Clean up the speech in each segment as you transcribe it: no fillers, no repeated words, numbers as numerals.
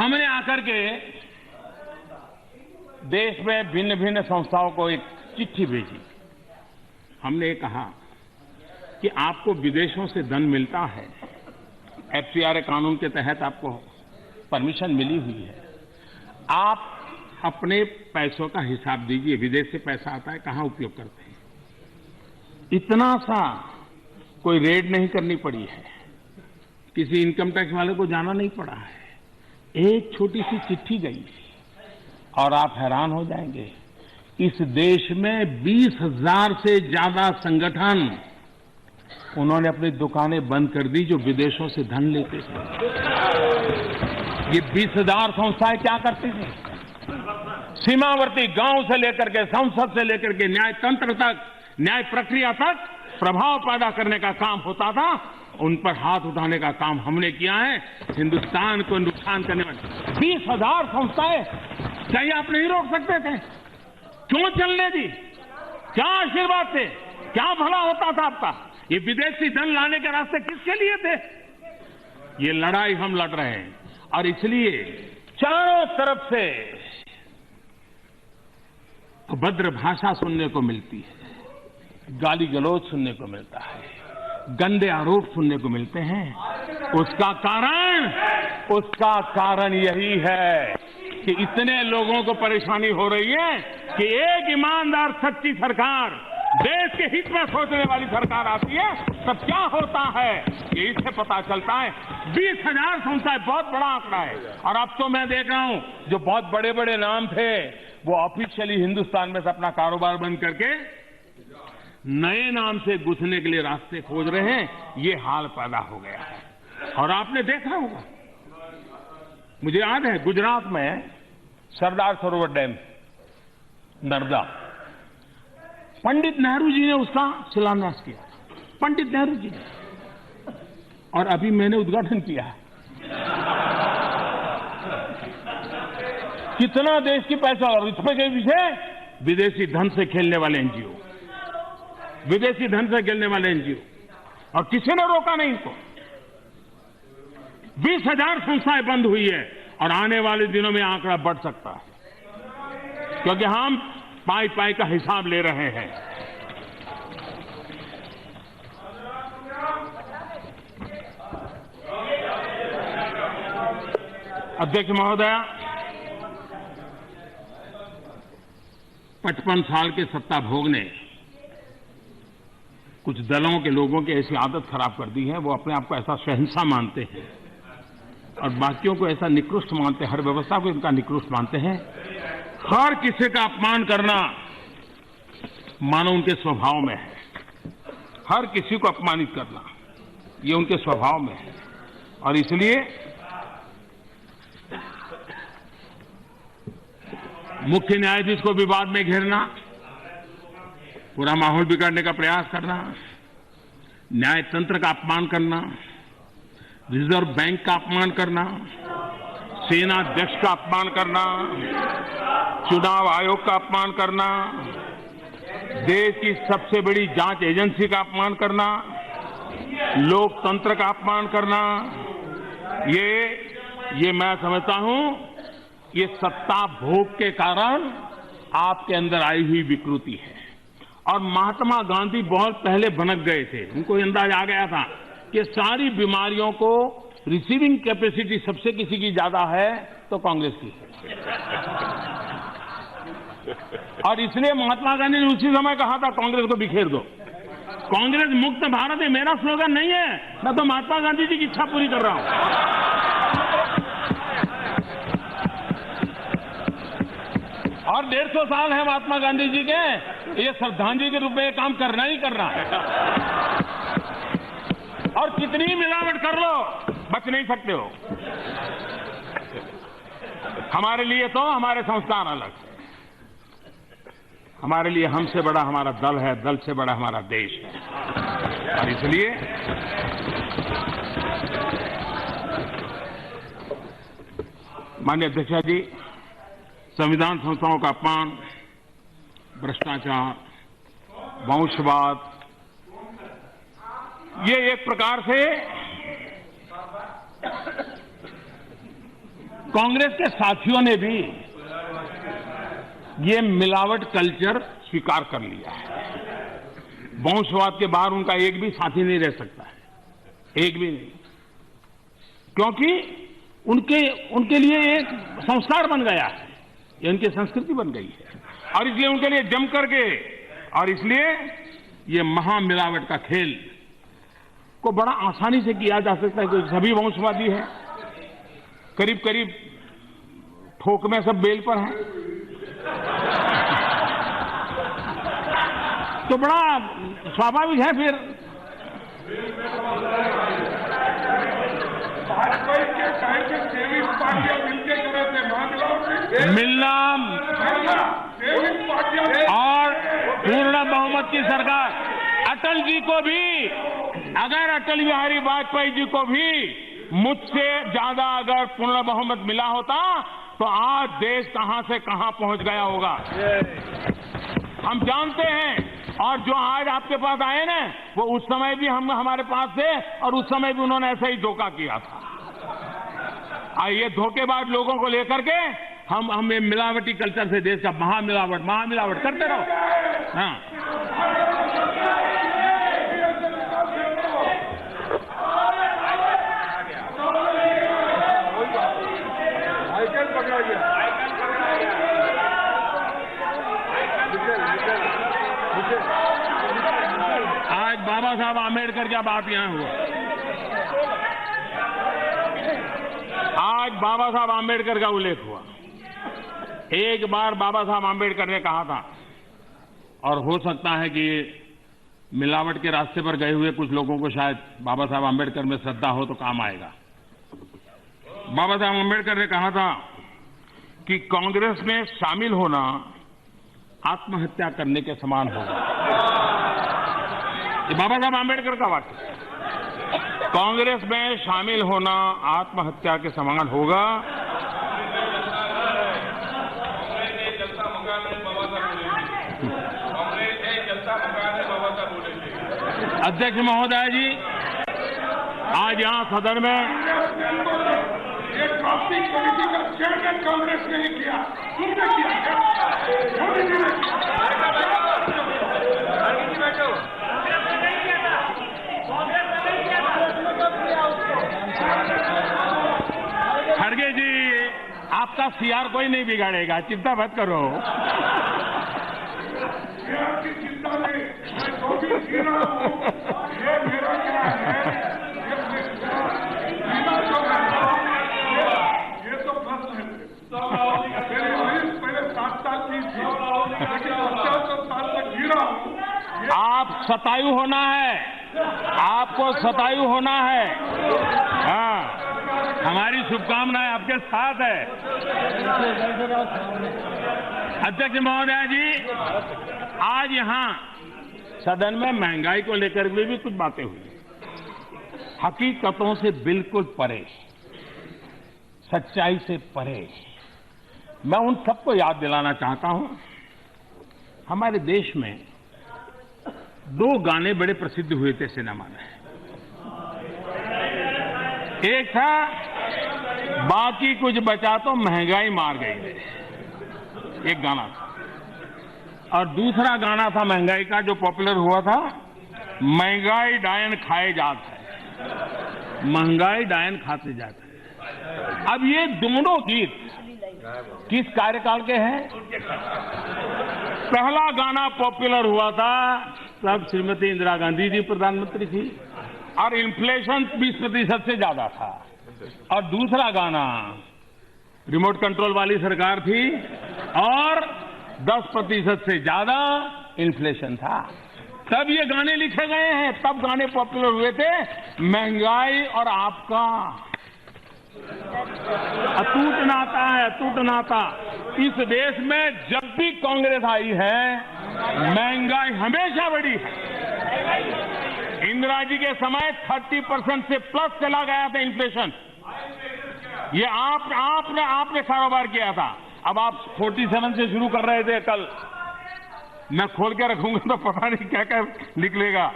हमने आकर के देश में भिन्न भिन्न संस्थाओं को एक चिट्ठी भेजी। हमने कहा कि आपको विदेशों से धन मिलता है, एफसीआरए कानून के तहत आपको परमिशन मिली हुई है, आप अपने पैसों का हिसाब दीजिए। विदेश से पैसा आता है, कहां उपयोग करते हैं। इतना सा कोई रेड नहीं करनी पड़ी है, किसी इनकम टैक्स वाले को जाना नहीं पड़ा है, एक छोटी सी चिट्ठी गई और आप हैरान हो जाएंगे। इस देश में 20,000 से ज्यादा संगठन उन्होंने अपनी दुकानें बंद कर दी जो विदेशों से धन लेते थे। ये 20,000 संस्थाएं क्या करती थी? सीमावर्ती गांव से लेकर के संसद से लेकर के न्यायतंत्र तक, न्याय प्रक्रिया तक प्रभाव पैदा करने का काम होता था। उन पर हाथ उठाने का काम हमने किया है। हिंदुस्तान को नुकसान करने वाली 20,000 संस्थाएं, क्या ये आप नहीं रोक सकते थे? क्यों चलने दी? क्या आशीर्वाद थे? क्या भला होता था आपका? ये विदेशी धन लाने के रास्ते किसके लिए थे? ये लड़ाई हम लड़ रहे हैं और इसलिए चारों तरफ से अभद्र भाषा सुनने को मिलती है, गाली गलौज सुनने को मिलता है, गंदे आरोप सुनने को मिलते हैं। उसका कारण यही है कि इतने लोगों को परेशानी हो रही है कि एक ईमानदार सच्ची सरकार, देश के हित में सोचने वाली सरकार आती है तब क्या होता है ये इससे पता चलता है। 20,000 संस्थाएं बहुत बड़ा आंकड़ा है। और अब तो मैं देख रहा हूं जो बहुत बड़े बड़े नाम थे वो ऑफिशियली हिंदुस्तान में से अपना कारोबार बंद करके नए नाम से घुसने के लिए रास्ते खोज रहे हैं। ये हाल पैदा हो गया है। और आपने देखा होगा, मुझे याद है गुजरात में सरदार सरोवर डैम नर्मदा, पंडित नेहरू जी ने उसका शिलान्यास किया, पंडित नेहरू जी ने, और अभी मैंने उद्घाटन किया है। कितना देश की पैसा, और इसमें के पीछे विदेशी धन से खेलने वाले एनजीओ, विदेशी धन से खेलने वाले एनजीओ, और किसी ने रोका नहीं इनको। 20,000 संस्थाएं बंद हुई है और आने वाले दिनों में आंकड़ा बढ़ सकता है, क्योंकि हम पाई पाई का हिसाब ले रहे हैं। अध्यक्ष महोदय, 55 साल के सत्ता भोग ने कुछ दलों के लोगों की ऐसी आदत खराब कर दी है। वो अपने आप को ऐसा शहंशाह मानते हैं और बाकियों को ऐसा निकृष्ट मानते हैं, हर व्यवस्था को इनका निकृष्ट मानते हैं। हर किसी का अपमान करना मानो उनके स्वभाव में है, हर किसी को अपमानित करना ये उनके स्वभाव में है। और इसलिए मुख्य न्यायाधीश को विवाद में घेरना, पूरा माहौल बिगाड़ने का प्रयास करना, न्यायतंत्र का अपमान करना, रिजर्व बैंक का अपमान करना, सेना अध्यक्ष का अपमान करना, चुनाव आयोग का अपमान करना, देश की सबसे बड़ी जांच एजेंसी का अपमान करना, लोकतंत्र का अपमान करना, ये मैं समझता हूं ये सत्ता भोग के कारण आपके अंदर आई हुई विकृति है। और महात्मा गांधी बहुत पहले भनक गए थे, उनको अंदाज आ गया था कि सारी बीमारियों को रिसीविंग कैपेसिटी सबसे किसी की ज्यादा है तो कांग्रेस की है। और इसलिए महात्मा गांधी ने उसी समय कहा था कांग्रेस को बिखेर दो। कांग्रेस मुक्त भारत है मेरा स्लोगन नहीं है, मैं तो महात्मा गांधी जी की इच्छा पूरी कर रहा हूं। और 150 साल है महात्मा गांधी जी के, ये श्रद्धांजलि के रूप में ये काम करना ही करना है। और कितनी मिलावट कर लो बच नहीं सकते हो। हमारे लिए तो हमारे संस्कार अलग है, हमारे लिए हमसे बड़ा हमारा दल है, दल से बड़ा हमारा देश है। और इसलिए माननीय अध्यक्ष जी, संविधान संस्थाओं का अपमान, भ्रष्टाचार, वंशवाद, ये एक प्रकार से कांग्रेस के साथियों ने भी ये मिलावट कल्चर स्वीकार कर लिया है। वंशवाद के बाहर उनका एक भी साथी नहीं रह सकता है, एक भी नहीं, क्योंकि उनके लिए एक संस्कार बन गया है, ये उनकी संस्कृति बन गई है, और इसलिए उनके लिए जम करके, और इसलिए ये महामिलावट का खेल को बड़ा आसानी से किया जा सकता है, क्योंकि सभी वंशवादी हैं, करीब करीब ठोक में सब बेल पर हैं, तो बड़ा स्वाभाविक है फिर। मिलना और पूर्ण बहुमत की सरकार, अटल जी को भी, अगर अटल बिहारी वाजपेयी जी को भी मुझसे ज्यादा अगर पूर्ण बहुमत मिला होता तो आज देश कहां से कहां पहुंच गया होगा, हम जानते हैं। और जो आज आपके पास आए ना, वो उस समय भी हमारे पास थे, और उस समय भी उन्होंने ऐसा ही धोखा किया था। ये धोखेबाज लोगों को लेकर के हम मिलावटी कल्चर से देश का महामिलावट करते रहो। हाँ, आज बाबा साहब आम्बेडकर का बात यहां हुआ। आज बाबा साहब आम्बेडकर का उल्लेख हुआ। एक बार बाबा साहब आम्बेडकर ने कहा था, और हो सकता है कि मिलावट के रास्ते पर गए हुए कुछ लोगों को शायद बाबा साहब आम्बेडकर में श्रद्धा हो तो काम आएगा। बाबा साहब आम्बेडकर ने कहा था कि कांग्रेस में शामिल होना आत्महत्या करने के समान होगा। ये बाबा साहब आम्बेडकर का वाक्य। कांग्रेस में शामिल होना आत्महत्या के समान होगा। अध्यक्ष महोदय जी, आज यहां सदन में ये ड्राफ्टिंग कमेटी का चेयरमैन कांग्रेस ने ही किया, तुमने किया। खड़गे जी, आपका सीआर कोई नहीं बिगाड़ेगा, चिंता मत करो। की चिंता में मैं जो भी जी रहा हूं, ये मेरा क्या है, ये तो प्रश्न है। पहले 7 साल की थी, लेकिन 50 साल तक जी रहा हूं। आप शतायु होना है, आपको शतायु होना है। हाँ, हमारी शुभकामनाएं आपके साथ है। अध्यक्ष महोदय जी, आज यहां सदन में महंगाई को लेकर भी कुछ बातें हुई, हकीकतों से बिल्कुल परे, सच्चाई से परे। मैं उन सबको याद दिलाना चाहता हूं, हमारे देश में 2 गाने बड़े प्रसिद्ध हुए थे सिनेमा में। एक था बाकी कुछ बचा तो महंगाई मार गई, एक गाना था, और दूसरा गाना था महंगाई का जो पॉपुलर हुआ था, महंगाई डायन खाए जात है, महंगाई डायन खाते जाते हैं। अब ये दोनों गीत किस कार्यकाल के हैं? पहला गाना पॉपुलर हुआ था तब श्रीमती इंदिरा गांधी जी प्रधानमंत्री थी और इन्फ्लेशन 20% से ज्यादा था, और दूसरा गाना रिमोट कंट्रोल वाली सरकार थी और 10% से ज्यादा इन्फ्लेशन था। तब ये गाने लिखे गए हैं, तब गाने पॉपुलर हुए थे। महंगाई और आपका अटूट नाता है, अटूट नाता। इस देश में जब भी कांग्रेस आई है, महंगाई हमेशा बढ़ी है। इंदिरा जी के समय 30% से प्लस चला गया था इन्फ्लेशन। ये आपने कारोबार किया था। अब आप 47 से शुरू कर रहे थे, कल मैं खोल के रखूंगा तो पता नहीं क्या क्या निकलेगा।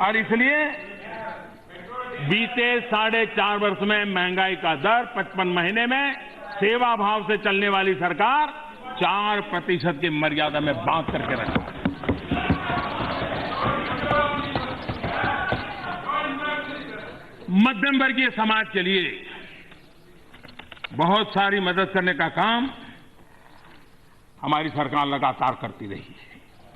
और इसलिए बीते 4.5 वर्ष में महंगाई का दर 55 महीने में सेवा भाव से चलने वाली सरकार 4% की मर्यादा में बांध करके रखा है। मध्यम वर्गीय समाज के लिए बहुत सारी मदद करने का काम हमारी सरकार लगातार करती रही है।